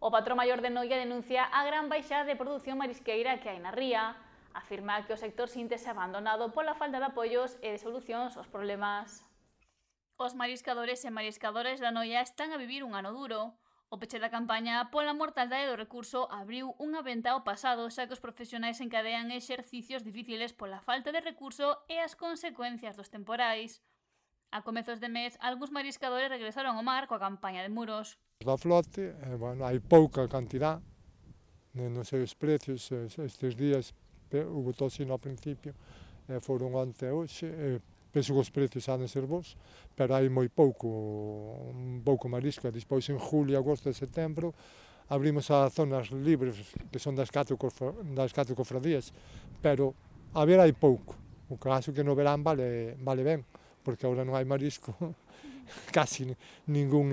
O patrón maior de Noia denuncia a gran baixada de produción marisqueira que hai na ría. Afirma que o sector síntese abandonado pola falta de apoios e de solucións aos problemas. Os mariscadores e mariscadoras da Noia están a vivir un ano duro. O peche da campaña pola mortaldade do recurso abriu unha venta ao pasado, xa que os profesionais encadean exercicios difíciles pola falta de recurso e as consecuencias dos temporais. A comezos de mes, algúns mariscadores regresaron ao mar coa campaña de muros. Da flote, hai pouca cantidad, non sei os precios, estes días hubo tosino ao principio, foron onte e hoxe, penso que os precios han de ser bons, pero hai moi pouco marisco. Despois en julio, agosto e setembro abrimos as zonas libres, que son das catro cofradías, pero a ver hai pouco. O caso que no verán vale ben, porque agora non hai marisco, casi ningún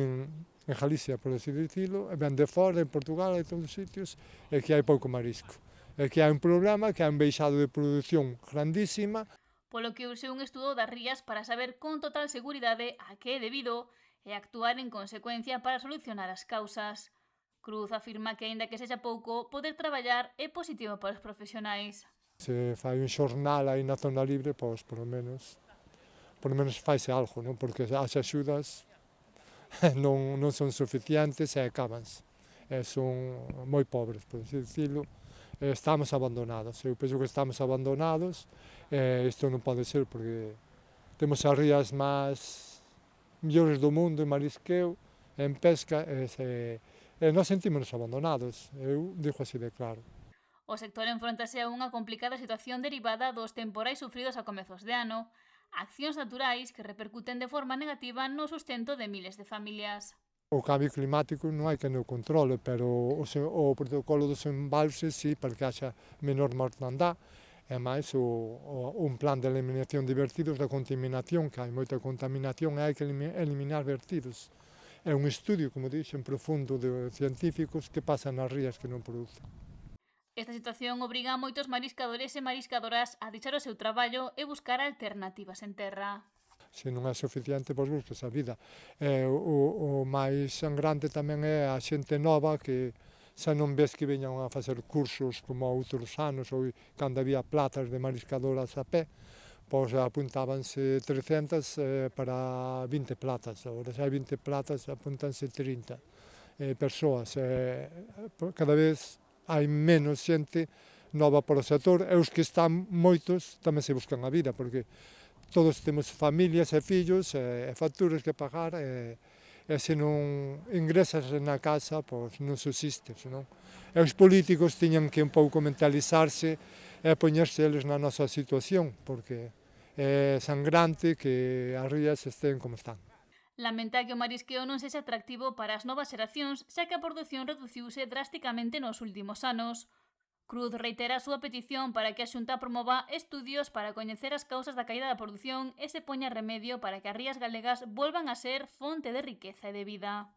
en Galicia, por así dicilo, e ven de fora, en Portugal, en todos os sitios, e que hai pouco marisco. E que hai un problema, que hai un baixado de produción grandísima. Polo que use un estudo das rías para saber con total seguridade a que é debido e actuar en consecuencia para solucionar as causas. Cruz afirma que, aínda que sexa pouco, poder traballar é positivo para os profesionais. Se fai un xornal aí na zona libre, pois, por lo menos faise algo, non? Porque as axudas non son suficientes e acabanse. Son moi pobres, por así dicilo. Estamos abandonados. Eu penso que estamos abandonados. Isto non pode ser, porque temos as rías máis mellores do mundo en marisqueo, en pesca, e nós sentímonos abandonados. Eu digo así de claro. O sector enfrontase a unha complicada situación derivada dos temporais sufridos a comezos de ano, accións naturais que repercuten de forma negativa no sustento de miles de familias. O cambio climático non hai que o controle, pero o protocolo dos embalses sí, para que haxa menor mortandad, e máis un plan de eliminación de vertidos da contaminación, que hai moita contaminación e hai que eliminar vertidos. É un estudio, como dixen, profundo de científicos que pasan nas rías que non producen. Esta situación obriga a moitos mariscadores e mariscadoras a deixar o seu traballo e buscar alternativas en terra. Se non é suficiente, pois buscas a vida. O máis sangrante tamén é a xente nova que xa non ves que veñan a facer cursos como outros anos, ou cando había plazas de mariscadoras a pé, pois apuntábanse 300 para 20 plazas. Agora xa hai 20 plazas, apuntanse 30 persoas. Cada vez hai menos xente nova para o sector, e os que están moitos tamén se buscan a vida, porque todos temos familias e fillos e facturas que pagar, e se non ingresas na casa, pois non subsistes, non? E os políticos tiñan que un pouco mentalizarse e poñerse eles na nosa situación, porque é sangrante que as rías estén como están. Lamenta que o marisqueo non sexa atractivo para as novas xeracións, xa que a produción reduciuse drásticamente nos últimos anos. Cruz reitera a súa petición para que a Xunta promova estudios para coñecer as causas da caída da produción e se poña remedio para que as rías galegas volvan a ser fonte de riqueza e de vida.